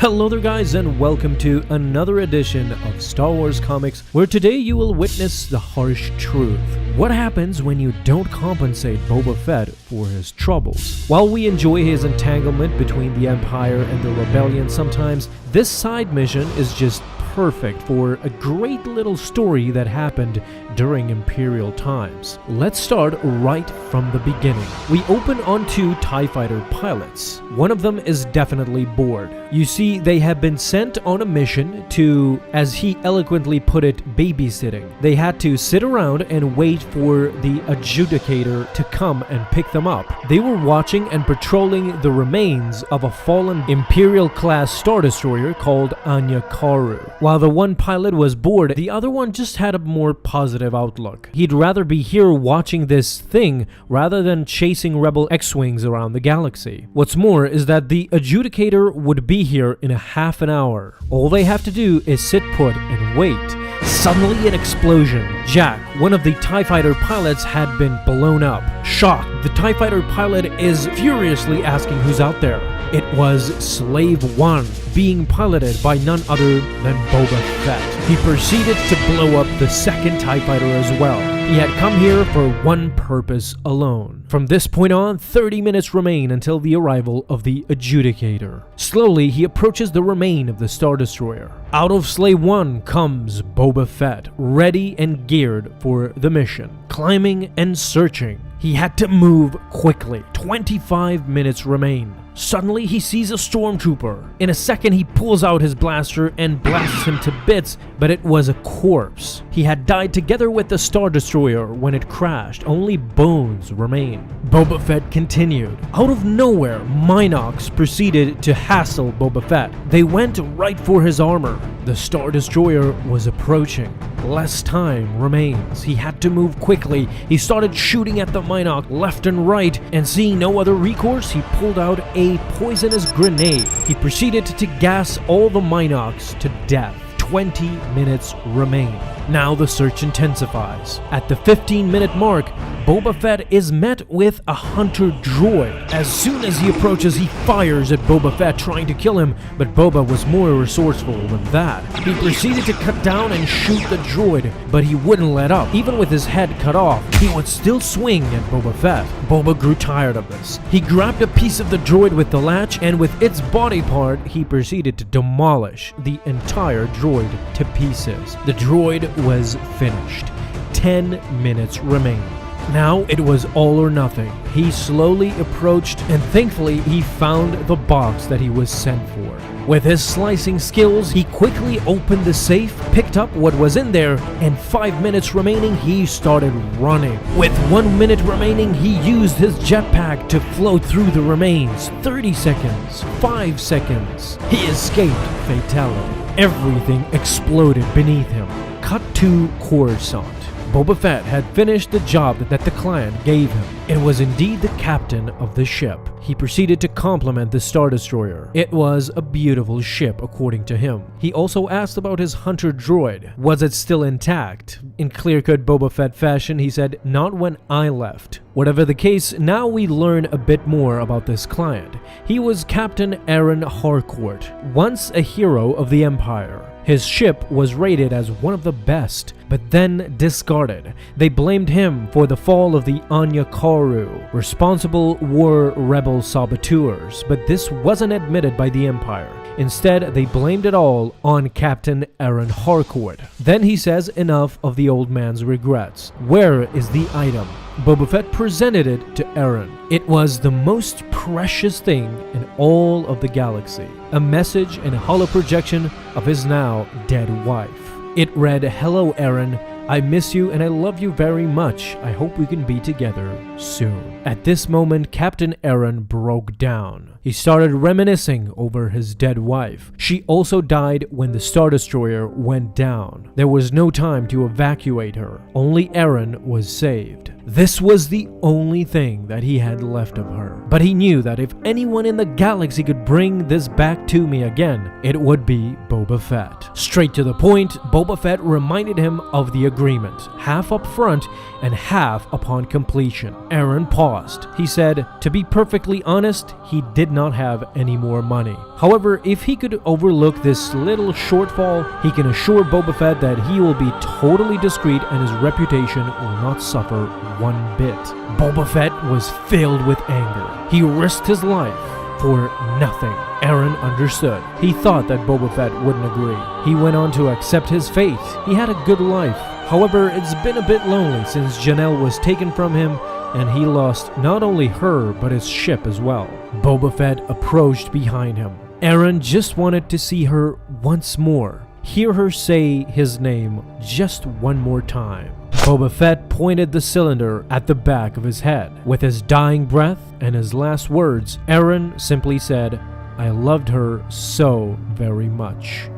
Hello there guys, and welcome to another edition of Star Wars Comics, where today you will witness the harsh truth. What happens when you don't compensate Boba Fett for his troubles? While we enjoy his entanglement between the Empire and the Rebellion sometimes, this side mission is just perfect for a great little story that happened during Imperial times. Let's start right from the beginning. We open on two TIE fighter pilots. One of them is definitely bored. You see, they have been sent on a mission to, as he eloquently put it, babysitting. They had to sit around and wait for the adjudicator to come and pick them up. They were watching and patrolling the remains of a fallen Imperial-class Star Destroyer called Anya Karu. While the one pilot was bored, the other one just had a more positive outlook. He'd rather be here watching this thing rather than chasing rebel X-Wings around the galaxy. What's more is that the adjudicator would be here in a half an hour. All they have to do is sit put and wait. Suddenly an explosion. Jack, one of the TIE fighter pilots, had been blown up. Shocked, the TIE fighter pilot is furiously asking who's out there. It was Slave One, being piloted by none other than Boba Fett. He proceeded to blow up the second TIE fighter as well. He had come here for one purpose alone. From this point on, 30 minutes remain until the arrival of the adjudicator. Slowly, he approaches the remain of the Star Destroyer. Out of Slave One comes Boba Fett, ready and geared for the mission. Climbing and searching. He had to move quickly. 25 minutes remain. Suddenly, he sees a stormtrooper. In a second, he pulls out his blaster and blasts him to bits, but it was a corpse. He had died together with the Star Destroyer when it crashed. Only bones remain. Boba Fett continued. Out of nowhere, Minox proceeded to hassle Boba Fett. They went right for his armor. The Star Destroyer was approaching. Less time remains. He had to move quickly. He started shooting at the Minox left and right, and seeing no other recourse, he pulled out a poisonous grenade. He proceeded to gas all the Minox to death. 20 minutes remain. Now the search intensifies. At the 15-minute mark, Boba Fett is met with a hunter droid. As soon as he approaches, he fires at Boba Fett, trying to kill him, but Boba was more resourceful than that. He proceeded to cut down and shoot the droid, but he wouldn't let up. Even with his head cut off, he would still swing at Boba Fett. Boba grew tired of this. He grabbed a piece of the droid with the latch, and with its body part, he proceeded to demolish the entire droid to pieces. The droid was finished. 10 minutes remained. Now it was all or nothing. He slowly approached, and thankfully he found the box that he was sent for. With his slicing skills, he quickly opened the safe, picked up what was in there, and 5 minutes remaining, he started running. With 1 minute remaining, he used his jetpack to float through the remains. 30 seconds, 5 seconds. He escaped fatality. Everything exploded beneath him. Cut to Coruscant. Boba Fett had finished the job that the client gave him. It was indeed the captain of the ship. He proceeded to compliment the Star Destroyer. It was a beautiful ship, according to him. He also asked about his hunter droid. Was it still intact? In clear-cut Boba Fett fashion, he said, "Not when I left." Whatever the case, now we learn a bit more about this client. He was Captain Aaron Harcourt, once a hero of the Empire. His ship was rated as one of the best, but then discarded. They blamed him for the fall of the Anya Karu. Responsible were rebel saboteurs, but this wasn't admitted by the Empire. Instead, they blamed it all on Captain Aaron Harcourt. Then he says enough of the old man's regrets. Where is the item? Boba Fett presented it to Aaron. It was the most precious thing in all of the galaxy. A message and a hollow projection of his now dead wife. It read, "Hello Aaron, I miss you and I love you very much. I hope we can be together soon." At this moment, Captain Aaron broke down. He started reminiscing over his dead wife. She also died when the Star Destroyer went down. There was no time to evacuate her. Only Aaron was saved. This was the only thing that he had left of her. But he knew that if anyone in the galaxy could bring this back to me again, it would be Boba Fett. Straight to the point, Boba Fett reminded him of the agreement, half up front and half upon completion. Aaron paused. He said, to be perfectly honest, he did not have any more money. However, if he could overlook this little shortfall, he can assure Boba Fett that he will be totally discreet and his reputation will not suffer one bit. Boba Fett was filled with anger. He risked his life for nothing. Aaron understood. He thought that Boba Fett wouldn't agree. He went on to accept his fate. He had a good life. However, it's been a bit lonely since Janelle was taken from him and he lost not only her but his ship as well. Boba Fett approached behind him. Aaron just wanted to see her once more. Hear her say his name just one more time. Boba Fett pointed the cylinder at the back of his head. With his dying breath and his last words, Aaron simply said, I loved her so very much.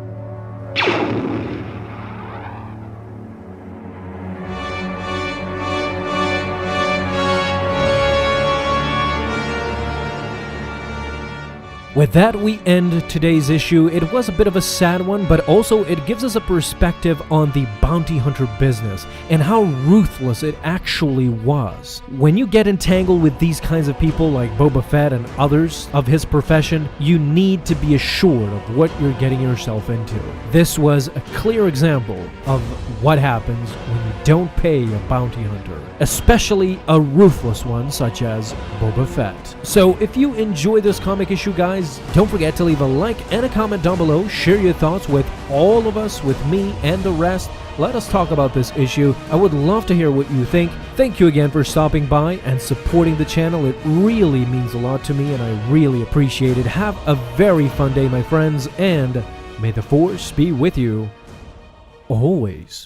With that, we end today's issue. It was a bit of a sad one, but also it gives us a perspective on the bounty hunter business and how ruthless it actually was. When you get entangled with these kinds of people like Boba Fett and others of his profession, you need to be assured of what you're getting yourself into. This was a clear example of what happens when you don't pay a bounty hunter, especially a ruthless one such as Boba Fett. So if you enjoy this comic issue, guys, don't forget to leave a like and a comment down below. Share your thoughts with all of us, with me and the rest. Let us talk about this issue. I would love to hear what you think. Thank you again for stopping by and supporting the channel. It really means a lot to me and I really appreciate it. Have a very fun day, my friends, and may the Force be with you always.